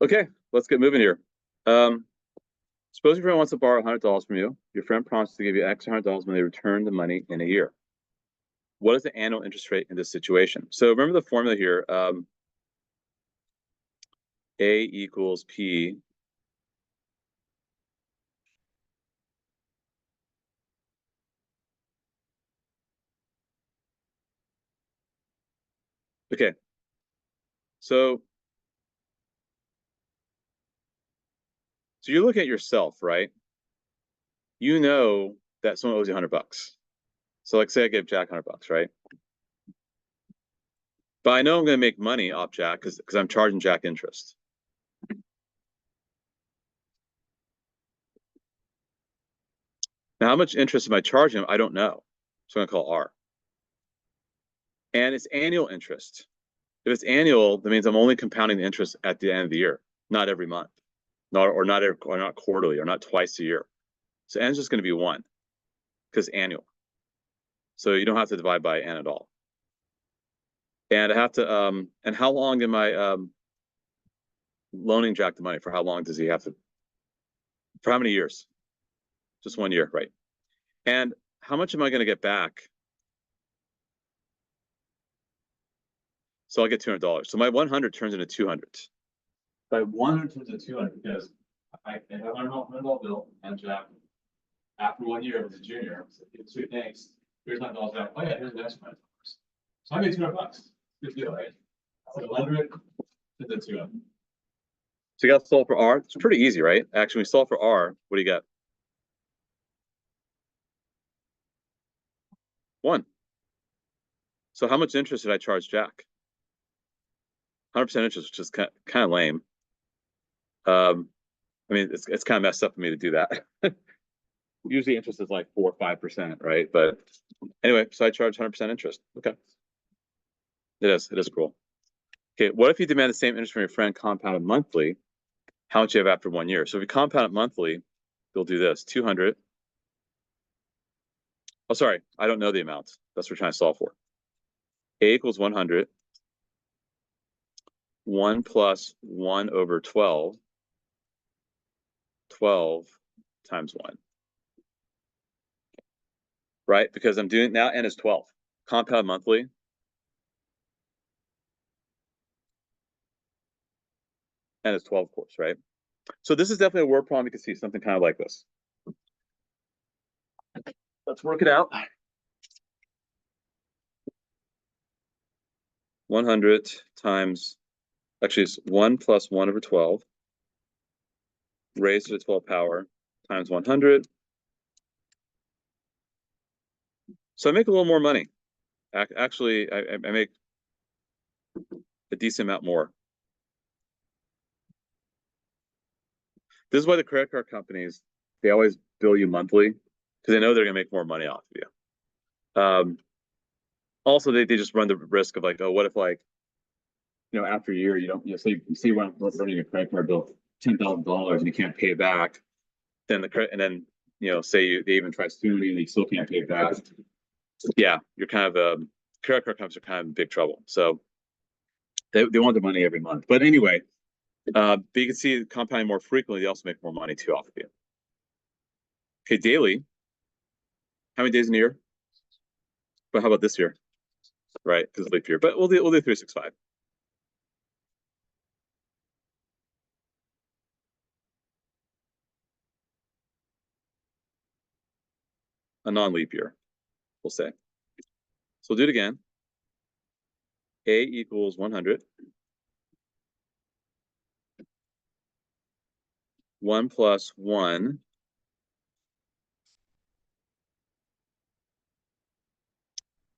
Okay, let's get moving here. Suppose your friend wants to borrow $100 from you. Your friend promises to give you X $100 when they return the money in a year. What is the annual interest rate in this situation? So remember the formula here. A equals P. Okay. So you look at yourself, right? You know that someone owes you $100. So like say I give Jack $100, right? But I know I'm going to make money off Jack because I'm charging Jack interest. Now, how much interest am I charging him? I don't know. So I'm going to call R. And it's annual interest. If it's annual, that means I'm only compounding the interest at the end of the year, not every month, not quarterly, or not twice a year. So n is just going to be 1 because annual. So you don't have to divide by n at all. And I have to and how long am I loaning Jack the money? For how long does he have to? For how many years? Just 1 year, right? And how much am I going to get back? So I'll get $200. So my 100 turns into 200. By 100 turns into 200 because I have a $100 bill and Jack, after 1 year, was a junior. So sweet, thanks. Here's my $100 back. Oh yeah, here's the next $100. So I made $200. Good deal, right? So 100 to the 200. So you got to solve for R. It's pretty easy, right? Actually, when we solve for R, what do you get? 1. So how much interest did I charge Jack? 100% interest, which is kind of lame. I mean, it's kind of messed up for me to do that. Usually interest is like 4 or 5%, right? But anyway, so I charge 100% interest. Okay. It is cool. Okay, what if you demand the same interest from your friend compounded monthly? How much you have after 1 year? So if you compound it monthly, you'll do this: 200. Oh, sorry, I don't know the amount. That's what we're trying to solve for. A equals 100. 1 plus 1 over 12. 12 times 1. Right? Because I'm doing now, n is 12. Compound monthly. N is 12, of course, right? So this is definitely a word problem. You can see something kind of like this. Let's work it out. 100 times, actually it's 1 plus 1 over 12 raised to the 12th power times 100. So I make a little more money. Actually, I make a decent amount more. This is why the credit card companies, they always bill you monthly because they know they're going to make more money off of you. Also, they just run the risk of like, oh, what if like, after a year, you don't, say you run running a credit card bill $10,000 and you can't pay it back, then say they even try suing you and you still can't pay it back. Yeah, you're kind of credit card companies are kind of in big trouble. So they want the money every month. But anyway, but you can see compounding more frequently, they also make more money too off of you. Okay, daily. How many days in a year? But how about this year? Right, because it's leap year. But we'll do 365. A non-leap year, we'll say. So we'll do it again. A equals 100. 1 plus 1.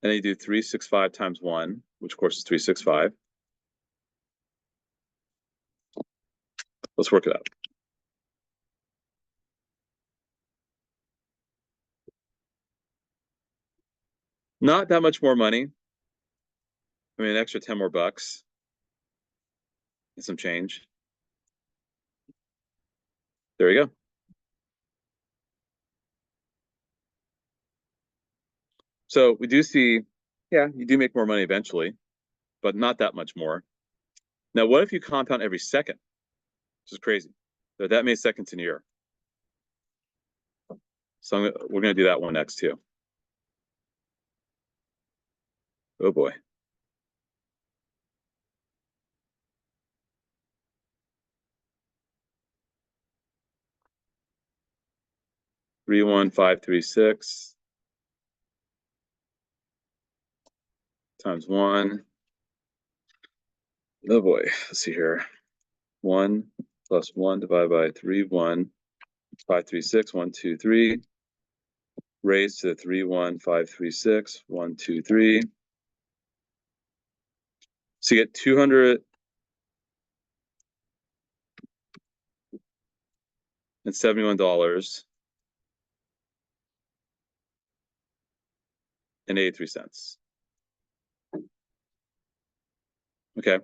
And then you do 365 times 1, which of course is 365. Let's work it out. Not that much more money. I mean, an extra 10 more bucks and some change. There you go. So we do see, yeah, you do make more money eventually, but not that much more. Now, what if you compound every second? which is crazy. They're that many seconds in a year. So we're going to do that one next too. Oh boy. Three, 1, 5, 3, 6 times 1. Oh boy. Let's see here. 1 plus 1 divided by 3, 1, 5, 3, 6, 1, 2, 3. Raised to 3, 1, 5, 3, 6, 1, 2, 3. So you get $271.83. Okay.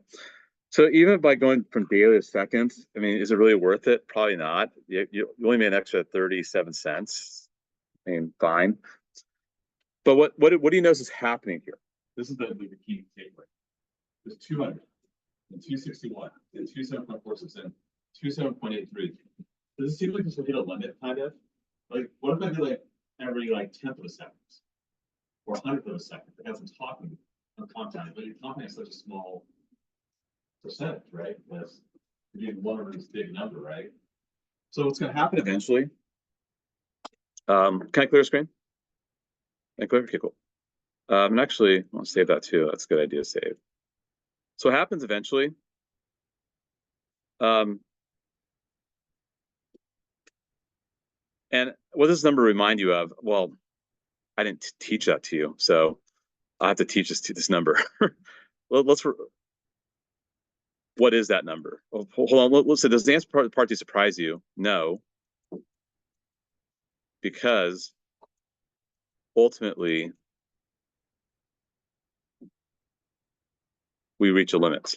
So even by going from daily to seconds, I mean, is it really worth it? Probably not. You only made an extra 37 cents. I mean, fine. But what do you notice is happening here? This is the key takeaway. There's 200 and 261 and 27.46 and 27.83. Does it seem like this will hit a limit, kind of? Like, what if I do like every like 10th of a second or 100th of a second? Because I'm talking, I'm compounding, but you're compounding such a small percentage, right? Because you're doing one over this big number, right? So what's going to happen eventually? Can I clear the screen? Can I clear? Okay, cool. And actually, I'll save that too. That's a good idea to save. So what happens eventually? And what does this number remind you of? Well, I didn't teach that to you, so I have to teach this number. What is that number? Oh, hold on. Let's say, does the answer part surprise you? No, because ultimately we reach a limit.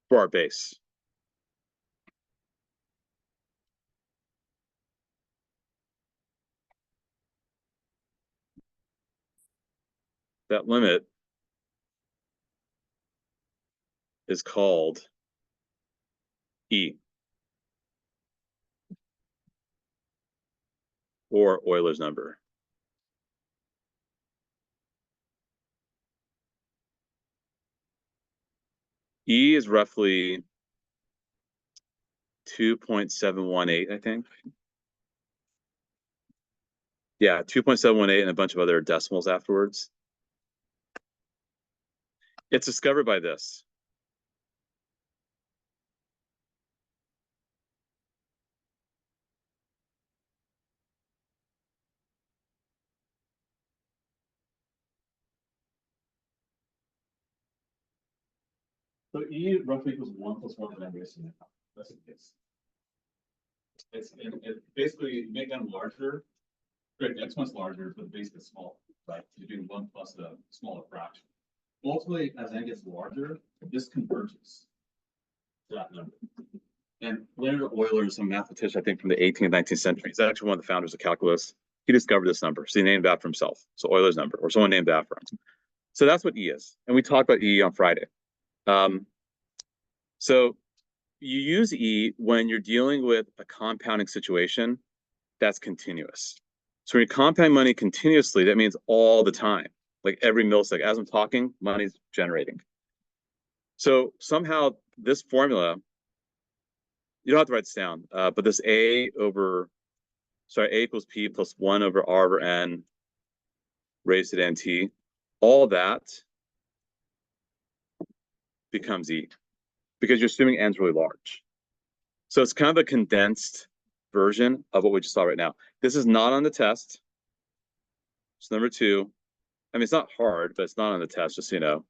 For our base. That limit is called E, or Euler's number. E is roughly 2.718, I think. Yeah, 2.718 and a bunch of other decimals afterwards. It's discovered by this. So E roughly equals 1 plus 1 and then raised to the power. That's the case. It basically make them larger. Right, the exponent's larger, but the base gets smaller, right? You're doing 1 plus a smaller fraction. Ultimately, as n gets larger, this converges to that number. And Leonard Euler is a mathematician, I think, from the 18th and 19th century. He's actually one of the founders of calculus. He discovered this number, so he named it after himself. So Euler's number, or someone named it after him. So that's what E is. And we talked about E on Friday. So you use E when you're dealing with a compounding situation that's continuous. So when you compound money continuously, that means all the time, like every millisecond. As I'm talking, money's generating. So somehow this formula, you don't have to write this down, but this A equals P plus 1 over R over N raised to NT, all that becomes E because you're assuming N's really large. So it's kind of a condensed version of what we just saw right now. This is not on the test. So number 2, I mean, it's not hard, but it's not on the test, just so you know.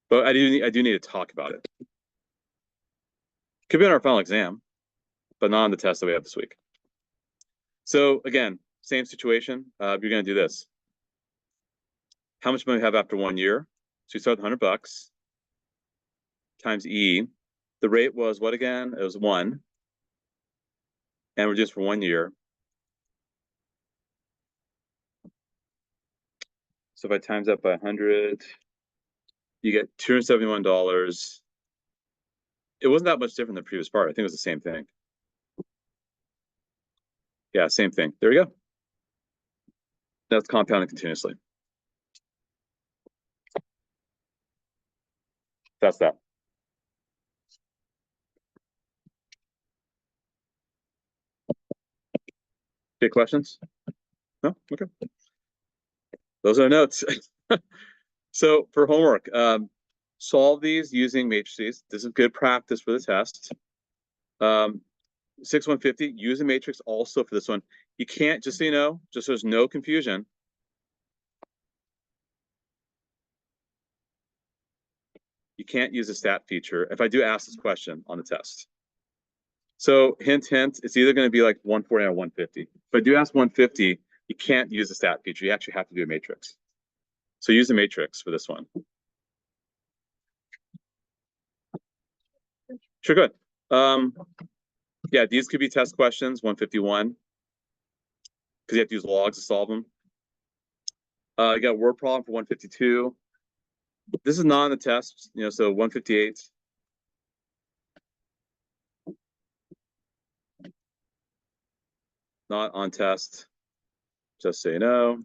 But I do need to talk about it. Could be on our final exam, but not on the test that we have this week. So again, same situation. You're going to do this. How much money do we have after 1 year? So you start with $100 times E. The rate was what again? It was 1. and reduce for 1 year. So if I times that by 100, you get $271. It wasn't that much different than the previous part. I think it was the same thing. Yeah, same thing. There we go. That's compounding continuously. That's that. Big questions? No? Okay. Those are notes. So for homework, solve these using matrices. This is good practice for the test. 6150, use a matrix also for this one. You can't, just so you know, just so there's no confusion. You can't use a stat feature if I do ask this question on the test. So hint, hint, it's either going to be like 140 or 150. If I do ask 150, you can't use a stat feature. You actually have to do a matrix. So use a matrix for this one. Sure, good. Yeah, these could be test questions, 151, because you have to use logs to solve them. You got a word problem for 152. This is not on the test, so 158. Not on test, just so you know.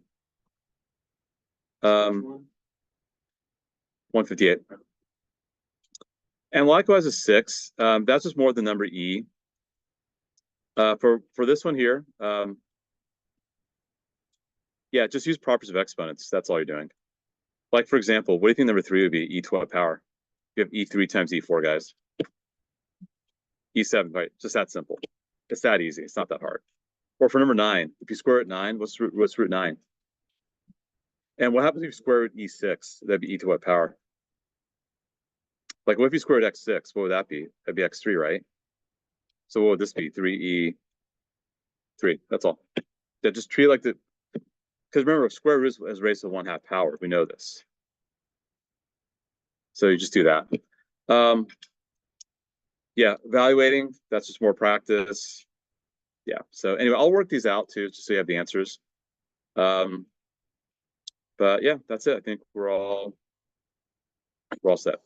158. And likewise a 6. That's just more than number E. For this one here, yeah, just use properties of exponents. That's all you're doing. Like, for example, what do you think number 3 would be? E to what power? You have E3 times E4, guys. E7, right? Just that simple. It's that easy. It's not that hard. Or for number 9, if you square root 9, what's root 9? And what happens if you square root E6? That'd be E to what power? Like, what if you square root x6? What would that be? That'd be x3, right? So what would this be? 3E3. That's all. Yeah, just treat it like the... Because remember, square root is raised to the 1/2 power. We know this. So you just do that. Yeah, evaluating, that's just more practice. Yeah, so anyway, I'll work these out too, just so you have the answers. But yeah, that's it. I think we're all set.